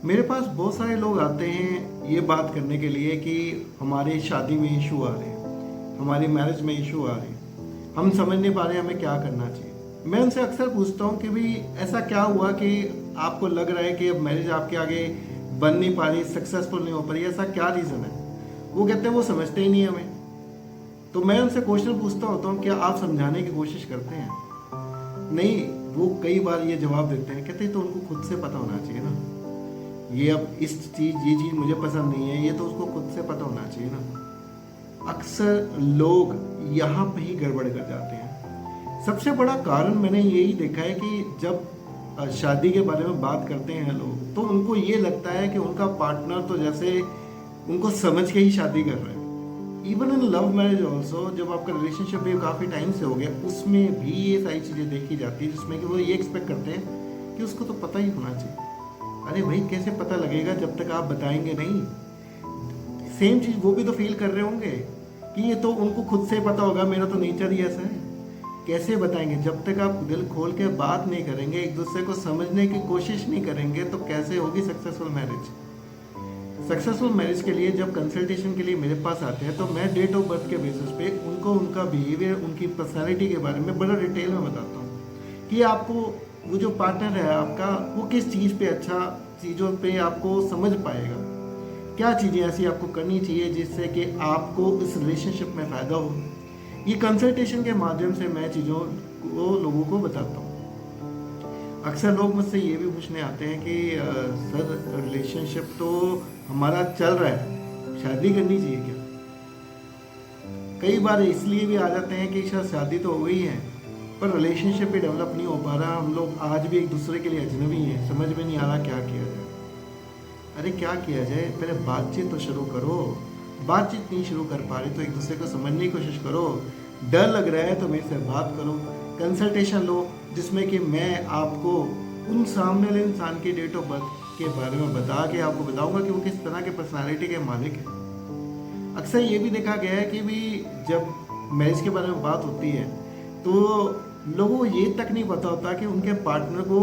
मेरे पास बहुत सारे लोग आते हैं ये बात करने के लिए कि हमारे शादी में इशू आ रहे हैं, हमारी मैरिज में इशू आ रहे हैं, हम समझ नहीं पा रहे हैं हमें क्या करना चाहिए। मैं उनसे अक्सर पूछता हूँ कि भाई ऐसा क्या हुआ कि आपको लग रहा है कि अब मैरिज आपके आगे बन नहीं पा रही, सक्सेसफुल नहीं हो पा रही, ऐसा क्या रीज़न है? वो कहते हैं वो समझते ही नहीं हमें। तो मैं उनसे क्वेश्चन पूछता होता हूँ, क्या आप समझाने की कोशिश करते हैं? नहीं, वो कई बार ये जवाब देते हैं, कहते हैं तो उनको खुद से पता होना चाहिए ना, ये अब ये चीज़ मुझे पसंद नहीं है, ये तो उसको खुद से पता होना चाहिए ना। अक्सर लोग यहाँ पे ही गड़बड़ कर जाते हैं। सबसे बड़ा कारण मैंने यही देखा है कि जब शादी के बारे में बात करते हैं लोग, तो उनको ये लगता है कि उनका पार्टनर तो जैसे उनको समझ के ही शादी कर रहा है। Even in love marriage also, जब आपका रिलेशनशिप भी काफ़ी टाइम से हो गया, उसमें भी ये सारी चीज़ें देखी जाती है जिसमें कि वो ये एक्सपेक्ट करते हैं कि उसको तो पता ही होना चाहिए। अरे भाई, कैसे पता लगेगा जब तक आप बताएंगे नहीं? सेम चीज़ वो भी तो फील कर रहे होंगे कि ये तो उनको खुद से पता होगा, मेरा तो नेचर ही ऐसा है। कैसे बताएंगे? जब तक आप दिल खोल के बात नहीं करेंगे, एक दूसरे को समझने की कोशिश नहीं करेंगे, तो कैसे होगी सक्सेसफुल मैरिज? सक्सेसफुल मैरिज के लिए जब कंसल्टेशन के लिए मेरे पास आते हैं, तो मैं डेट ऑफ बर्थ के बेसिस पे उनको उनका बिहेवियर, उनकी पर्सनैलिटी के बारे में बड़ा डिटेल में बताता हूँ कि आपको वो जो पार्टनर है आपका, वो किस चीज़ पे अच्छा, चीज़ों पे आपको समझ पाएगा, क्या चीज़ें ऐसी आपको करनी चाहिए जिससे कि आपको इस रिलेशनशिप में फ़ायदा हो। ये कंसल्टेशन के माध्यम से मैं चीज़ों को लोगों को बताता हूँ। अक्सर लोग मुझसे ये भी पूछने आते हैं कि सर, रिलेशनशिप तो हमारा चल रहा है, शादी करनी चाहिए क्या? कई बार इसलिए भी आ जाते हैं कि शायद शादी तो हो गई है पर रिलेशनशिप भी डेवलप नहीं हो पा रहा, हम लोग आज भी एक दूसरे के लिए अजनबी हैं, समझ में नहीं आ रहा क्या किया जाए। अरे क्या किया जाए? पहले बातचीत तो शुरू करो। बातचीत नहीं शुरू कर पा रहे तो एक दूसरे को समझने की कोशिश करो। डर लग रहा है तो मेरे से बात करो, कंसल्टेशन लो, जिसमें कि मैं आपको उन सामने वाले इंसान की डेट ऑफ बर्थ के बारे में बता के आपको बताऊंगा कि वो किस तरह के पर्सनालिटी के मालिक है। अक्सर ये भी देखा गया है कि भी जब मैरिज के बारे में बात होती है तो लोगों को ये तक नहीं पता होता कि उनके पार्टनर को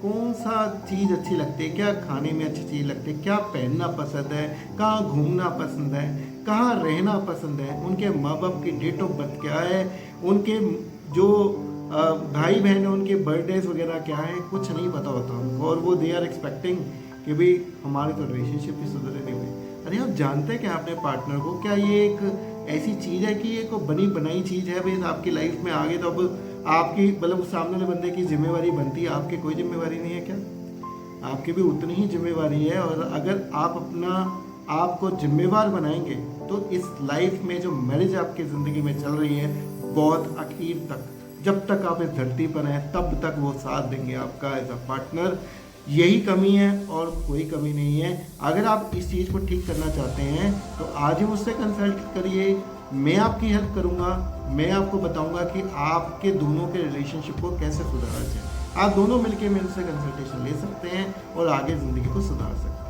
कौन सा चीज़ अच्छी लगती है, क्या खाने में अच्छी चीज़ लगती है, क्या पहनना पसंद है, कहाँ घूमना पसंद है, कहाँ रहना पसंद है, उनके माँ बाप की डेट ऑफ बर्थ क्या है, उनके जो भाई बहन है उनके बर्थडेज वगैरह क्या है, कुछ नहीं पता होता उनको। और वो दे आर एक्सपेक्टिंग कि भाई हमारे तो रिलेशनशिप ही सुधरे नहीं हुए। अरे आप जानते हैं क्या अपने पार्टनर को? क्या ये एक ऐसी चीज़ है कि ये को बनी बनाई चीज़ है? भाई आपकी लाइफ में आगे तो अब आपकी मतलब सामने वाले बंदे की जिम्मेवारी बनती है, आपकी कोई जिम्मेवारी नहीं है क्या? आपकी भी उतनी ही जिम्मेवारी है। और अगर आप अपना आपको जिम्मेवार बनाएंगे तो इस लाइफ में जो मैरिज आपकी ज़िंदगी में चल रही है, बहुत आखिर तक, जब तक आप इस धरती पर हैं तब तक वो साथ देंगे आपका एज अ पार्टनर। यही कमी है और कोई कमी नहीं है। अगर आप इस चीज़ को ठीक करना चाहते हैं तो आज ही मुझसे कंसल्ट करिए, मैं आपकी हेल्प करूंगा। मैं आपको बताऊंगा कि आपके दोनों के रिलेशनशिप को कैसे सुधारा जाए। आप दोनों मिलकर मेरे से कंसल्टेशन ले सकते हैं और आगे ज़िंदगी को सुधार सकते हैं।